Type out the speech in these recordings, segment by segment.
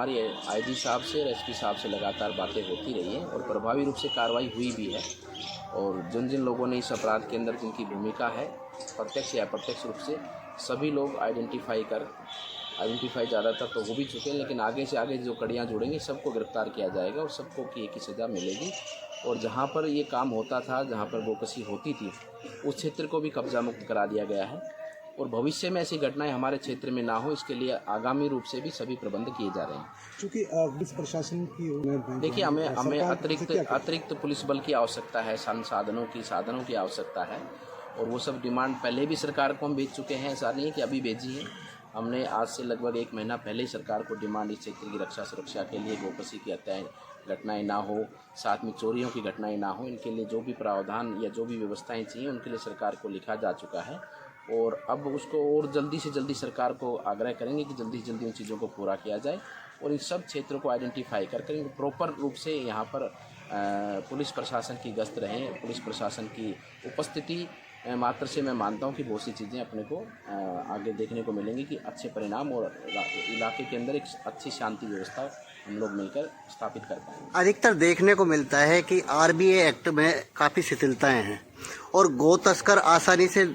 हमारी आईजी साहब से और एसपी साहब से लगातार बातें होती रही हैं और प्रभावी रूप से कार्रवाई हुई भी है। और जिन जिन लोगों ने इस अपराध के अंदर जिनकी भूमिका है, प्रत्यक्ष या अप्रत्यक्ष रूप से सभी लोग आइडेंटिफाई ज़्यादातर तो हो भी चुके हैं, लेकिन आगे से आगे जो कड़ियाँ जुड़ेंगी सबको गिरफ्तार किया जाएगा और सबको की एक ही सज़ा मिलेगी। और जहाँ पर ये काम होता था, जहाँ पर गोकशी होती थी, उस क्षेत्र को भी कब्जा मुक्त करा दिया गया है और भविष्य में ऐसी घटनाएं हमारे क्षेत्र में ना हो, इसके लिए आगामी रूप से भी सभी प्रबंध किए जा रहे हैं। क्योंकि पुलिस प्रशासन की देखिए, हमें अतिरिक्त पुलिस बल की आवश्यकता है, साधनों की आवश्यकता है और वो सब डिमांड पहले भी सरकार को हम भेज चुके हैं, ऐसा नहीं है कि अभी भेजी है। हमने आज से लगभग 1 महीना पहले ही सरकार को डिमांड इस क्षेत्र की रक्षा सुरक्षा के लिए, गोकशी की हत्याएँ घटनाएं ना हो, साथ में चोरियों की घटनाएं ना हो, इनके लिए जो भी प्रावधान या जो भी व्यवस्थाएं चाहिए उनके लिए सरकार को लिखा जा चुका है। और अब उसको और जल्दी से जल्दी सरकार को आग्रह करेंगे कि जल्दी से जल्दी उन चीज़ों को पूरा किया जाए और इन सब क्षेत्रों को आइडेंटिफाई कर करेंगे प्रॉपर रूप से यहाँ पर पुलिस प्रशासन की गश्त रहें, पुलिस प्रशासन की उपस्थिति मात्र से मैं मानता हूँ कि बहुत सी चीज़ें अपने को आगे देखने को मिलेंगी कि अच्छे परिणाम और इलाके के अंदर एक अच्छी शांति व्यवस्था हम लोग मिलकर स्थापित कर पाएंगे। अधिकतर देखने को मिलता है कि आरबीए एक्ट में काफ़ी शिथिलताएं हैं और गो तस्कर आसानी से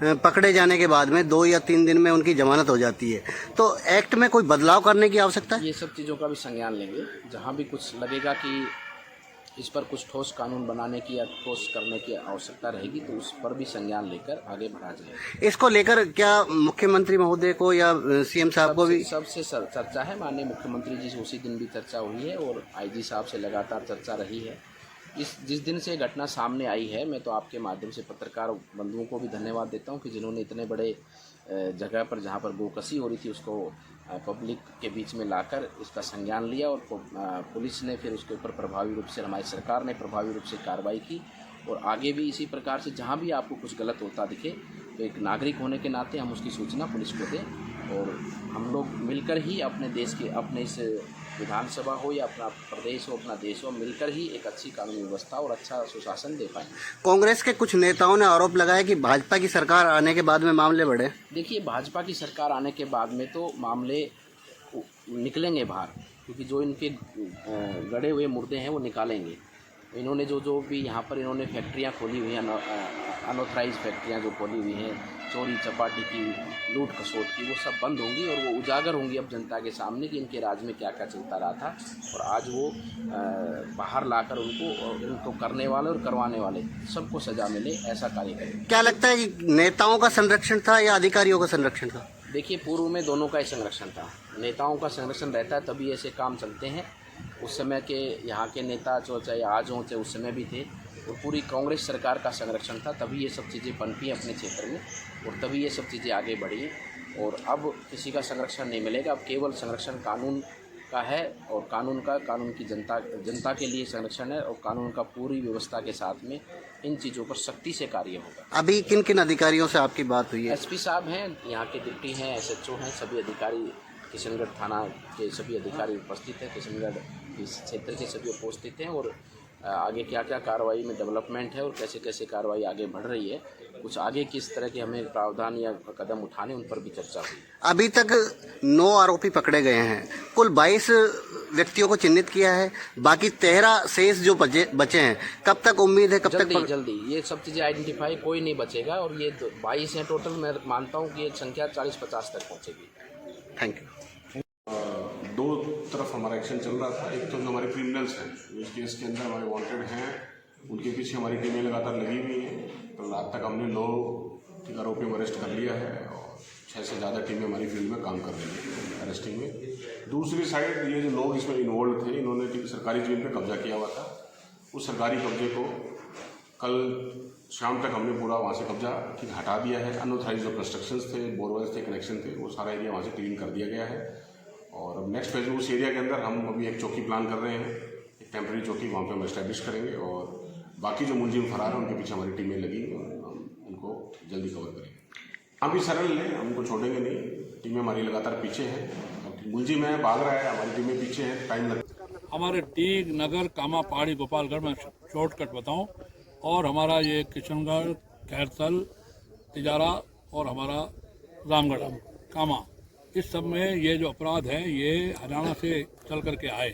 पकड़े जाने के बाद में 2 या 3 दिन में उनकी जमानत हो जाती है। तो एक्ट में कोई बदलाव करने की आवश्यकता है? ये सब चीज़ों का भी संज्ञान लेंगे। जहाँ भी कुछ लगेगा कि इस पर कुछ ठोस कानून बनाने की या ठोस करने की आवश्यकता रहेगी तो उस पर भी संज्ञान लेकर आगे बढ़ा जाएगा। इसको लेकर क्या मुख्यमंत्री महोदय को या सीएम साहब को भी? सबसे चर्चा है, माननीय मुख्यमंत्री जी से उसी दिन भी चर्चा हुई है और आईजी साहब से लगातार चर्चा रही है। जिस दिन से घटना सामने आई है, मैं तो आपके माध्यम से पत्रकार बंधुओं को भी धन्यवाद देता हूं कि जिन्होंने इतने बड़े जगह पर जहां पर गोकशी हो रही थी उसको पब्लिक के बीच में लाकर इसका संज्ञान लिया और पुलिस ने फिर उसके ऊपर प्रभावी रूप से, हमारी सरकार ने प्रभावी रूप से कार्रवाई की। और आगे भी इसी प्रकार से जहां भी आपको कुछ गलत होता दिखे तो एक नागरिक होने के नाते हम उसकी सूचना पुलिस को दें और हम लोग मिलकर ही अपने देश के, अपने इस विधानसभा हो या अपना प्रदेश हो, अपना देश हो, मिलकर ही एक अच्छी कानूनी व्यवस्था और अच्छा सुशासन दे पाएंगे। कांग्रेस के कुछ नेताओं ने आरोप लगाया कि भाजपा की सरकार आने के बाद में मामले बढ़े। देखिए, भाजपा की सरकार आने के बाद में तो मामले निकलेंगे बाहर, क्योंकि जो इनके गड़े हुए मुर्दे हैं वो निकालेंगे। इन्होंने जो भी यहाँ पर इन्होंने फैक्ट्रियाँ खोली हुई हैं, अनऑथराइज फैक्ट्रियाँ जो खोली हुई हैं, चोरी चपाटी की, लूट खसोट की, वो सब बंद होंगी और वो उजागर होंगी अब जनता के सामने कि इनके राज में क्या क्या चलता रहा था। और आज वो बाहर लाकर उनको करने वाले और करवाने वाले सबको सजा मिले, ऐसा कार्य करेंगे। क्या लगता है कि नेताओं का संरक्षण था या अधिकारियों का संरक्षण था? देखिए, पूर्व में दोनों का ही संरक्षण था। नेताओं का संरक्षण रहता है तभी ऐसे काम चलते हैं। उस समय के यहाँ के नेता जो चाहे आज हों चाहे उस समय भी थे, और पूरी कांग्रेस सरकार का संरक्षण था, तभी ये सब चीज़ें पनपी अपने क्षेत्र में और तभी ये सब चीज़ें आगे बढ़ी। और अब किसी का संरक्षण नहीं मिलेगा, अब केवल संरक्षण कानून का है और कानून की जनता के लिए संरक्षण है और कानून का पूरी व्यवस्था के साथ में इन चीज़ों पर सख्ती से कार्य होगा। अभी किन किन अधिकारियों से आपकी बात हुई है? एसपी साहब हैं, यहाँ के डिप्टी हैं, एसएचओ हैं, सभी अधिकारी, किशनगढ़ थाना के सभी अधिकारी उपस्थित हैं, किशनगढ़ इस क्षेत्र के सभी उपस्थित हैं और आगे क्या क्या कार्रवाई में डेवलपमेंट है और कैसे कैसे कार्रवाई आगे बढ़ रही है, कुछ आगे किस तरह के हमें प्रावधान या कदम उठाने उन पर भी चर्चा हुई। अभी तक 9 आरोपी पकड़े गए हैं, कुल 22 व्यक्तियों को चिन्हित किया है, बाकी 13 शेष जो बचे हैं, कब तक उम्मीद है, कब तक? जल्दी ये सब चीज़ें आइडेंटिफाई, कोई नहीं बचेगा और ये 22 हैं टोटल। मैं मानता हूँ कि ये संख्या 40-50 तक पहुँचेगी। Thank you. दो तरफ हमारा एक्शन चल रहा था। एक तो जो हमारे क्रिमिनल्स हैं, इस केस के अंदर हमारे वांटेड हैं, उनके पीछे हमारी टीमें लगातार लगी हुई हैं। तो रात तक हमने 9 आरोपियों को अरेस्ट कर लिया है और 6 से ज़्यादा टीमें हमारी फील्ड में काम कर रही हैं अरेस्टिंग में। दूसरी साइड ये जो लोग इसमें इन्वॉल्व थे, इन्होंने सरकारी जमीन पर कब्जा किया हुआ था। उस सरकारी कब्जे को कल शाम तक हमने पूरा वहाँ से कब्जा हटा दिया है। अनऑथराइज जो कंस्ट्रक्शंस थे, बोरवेल्स थे, कनेक्शन थे, वो सारा एरिया वहाँ से क्लीन कर दिया गया है। और अब नेक्स्ट फेज में उस एरिया के अंदर हम अभी एक चौकी प्लान कर रहे हैं, एक टेम्प्रेरी चौकी वहाँ पे हम एस्टैब्लिश करेंगे और बाकी जो मुलजिम फरार हैं उनके पीछे हमारी टीमें लगी, हम उनको जल्दी कवर करेंगे। हम भी सरल लें, हमको छोड़ेंगे नहीं, टीमें हमारी लगातार पीछे हैं। मुलजिम है, भाग रहा है, हमारी टीमें पीछे हैं, टाइम लगेगा। हमारे टीग, नगर, कामा, पहाड़ी, गोपालगढ़ में शॉर्टकट बताऊँ, और हमारा ये किशनगढ़, खैरसल, तिजारा और हमारा रामगढ़, कामा, इस सब में ये जो अपराध हैं ये हरियाणा से चल करके आए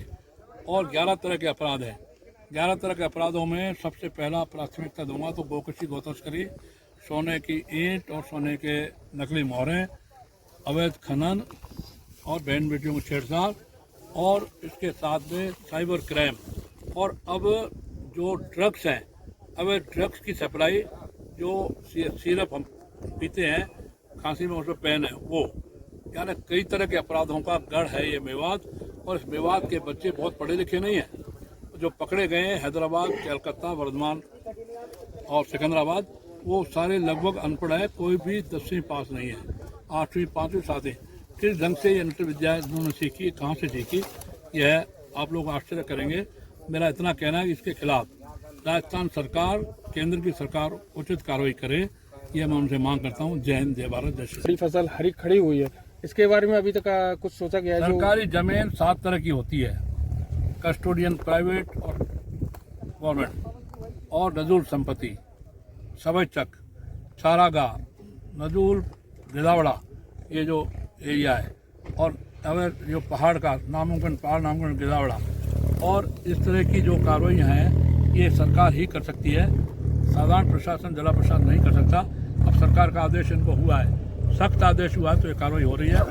और 11 तरह के अपराध हैं। 11 तरह के अपराधों में सबसे पहला प्राथमिकता दूंगा तो गोकशी गोतस्करी, सोने की ईंट और सोने के नकली मोहरें, अवैध खनन और बहन बेटियों को छेड़छाड़ और इसके साथ में साइबर क्राइम। और अब जो ड्रग्स हैं, अवैध ड्रग्स की सप्लाई, जो सिरप हम पीते हैं खांसी में उसमें पेन है वो, यानी कई तरह के अपराधों का गढ़ है ये मेवात। और इस मेवात के बच्चे बहुत पढ़े लिखे नहीं हैं। जो पकड़े गए हैं हैदराबाद, कलकत्ता, वर्धमान और सिकंदराबाद, वो सारे लगभग अनपढ़ है, कोई भी 10वीं पास नहीं है, 8वीं 5वीं 7वीं। किस ढंग से ये नृत्य विद्या इन्होंने सीखी, कहाँ से सीखी, यह आप लोग आश्चर्य करेंगे। मेरा इतना कहना है कि इसके खिलाफ राजस्थान सरकार, केंद्र की सरकार उचित कार्रवाई करे, यह मैं उनसे मांग करता हूँ। जय हिंद, जय भारत, जय श्री। बड़ी फसल हरी खड़ी हुई है, इसके बारे में अभी तक कुछ सोचा गया है? सरकारी जमीन 7 तरह की होती है, कस्टोडियन, प्राइवेट और गवर्नमेंट, और नजूल संपत्ति, सवैचक, चारागाह, नजूल, गिदावड़ा, ये जो एरिया है, और अगर जो पहाड़ का नामुमकिन, पहाड़ नामुमकिन गिदावड़ा, और इस तरह की जो कार्रवाई हैं ये सरकार ही कर सकती है, साधारण प्रशासन, जिला प्रशासन नहीं कर सकता। अब सरकार का आदेश इनको हुआ है, सख्त आदेश हुआ है तो ये कार्रवाई हो रही है।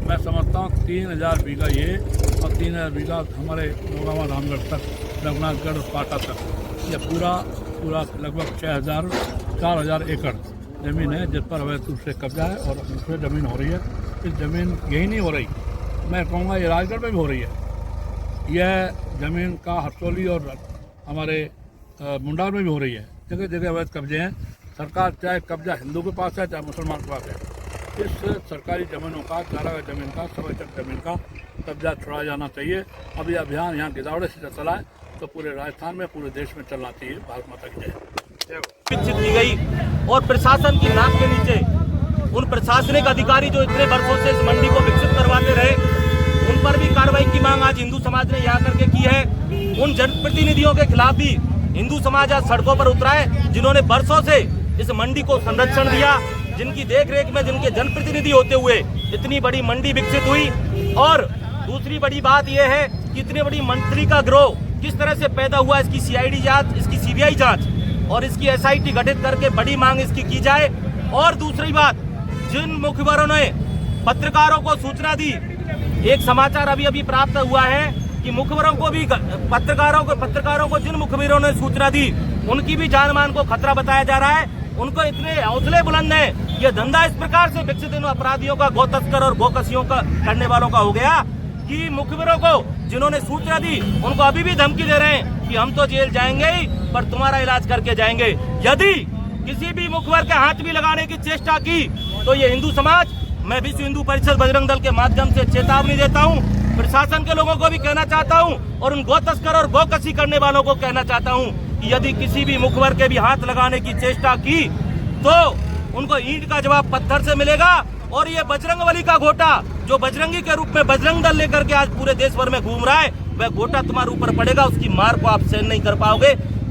मैं समझता हूँ 3000 बीघा ये और 3000 बीघा हमारे नौगावा, रामगढ़ तक, रघुनाथगढ़ और पाटा तक, ये पूरा लगभग 4,000 एकड़ ज़मीन है जिस पर अवैध रूप से कब्जा है और उसमें ज़मीन हो रही है। इस ज़मीन यही नहीं हो रही, मैं कहूँगा ये राजगढ़ में भी हो रही है। यह ज़मीन का हरसोली और हमारे मुंडार में भी हो रही है, जगह जगह अवैध कब्जे हैं। सरकार चाहे कब्जा हिंदू के पास है चाहे मुसलमान के पास है, इस सरकारी ज़मीनों का, चारागाह ज़मीन का, सवैचक ज़मीन का कब्जा छुड़ाया जाना चाहिए। अब यह अभियान यहाँ गिदावड़े से चला है तो पूरे राजस्थान में, पूरे देश में चलना चाहिए। भारत माता की जय। विकसित की गई और प्रशासन की नाक के नीचे उन प्रशासनिक अधिकारी जो इतने वर्षों से इस मंडी को विकसित करवाते रहे, उन पर भी कार्रवाई की मांग आज हिंदू समाज ने यहाँ करके की है। उन जनप्रतिनिधियों के खिलाफ भी हिंदू समाज आज सड़कों पर उतरा है, जिन्होंने वर्षों से इस मंडी को संरक्षण दिया, जिनकी देखरेख में जिनके जनप्रतिनिधि होते हुए इतनी बड़ी मंडी विकसित हुई। और दूसरी बड़ी बात यह है कि इतनी बड़ी मंत्री का गिरोह किस तरह से पैदा हुआ, इसकी सीआईडी जांच, इसकी सीबीआई जांच और इसकी एसआईटी गठित करके बड़ी मांग इसकी की जाए। और दूसरी बात, जिन मुखबिरों ने पत्रकारों को सूचना दी, एक समाचार अभी प्राप्त हुआ है कि मुखबिरों को भी, पत्रकारों को जिन मुखबिरों ने सूचना दी उनकी भी जान मान को खतरा बताया जा रहा है। उनको इतने हौसले बुलंद हैं, ये धंधा इस प्रकार से विकसित इन अपराधियों का, गो तस्कर और गोकसियों का करने वालों का हो गया कि मुखबिरों को जिन्होंने सूचना दी उनको अभी भी धमकी दे रहे हैं कि हम तो जेल जाएंगे ही, पर तुम्हारा इलाज करके जाएंगे। यदि किसी भी मुखबिर के हाथ भी लगाने की चेष्टा की तो ये हिंदू समाज, मैं विश्व हिंदू परिषद बजरंग दल के माध्यम से चेतावनी देता हूँ, प्रशासन के लोगों को भी कहना चाहता हूँ और उन गो तस्कर और गोकसी करने वालों को कहना चाहता हूँ कि यदि किसी भी मुखबिर के भी हाथ लगाने की चेष्टा की तो उनको ईंट का जवाब पत्थर से मिलेगा। और ये बजरंगबली का घोटा जो बजरंगी के रूप में बजरंग दल लेकर के आज पूरे देश भर में घूम रहा है, वह घोटा तुम्हारे ऊपर पड़ेगा, उसकी मार को आप सहन नहीं कर पाओगे।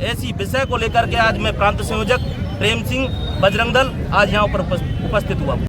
ऐसी विषय को लेकर के आज मैं प्रांत संयोजक प्रेम सिंह, बजरंग दल, आज यहाँ पर उपस्थित हुआ।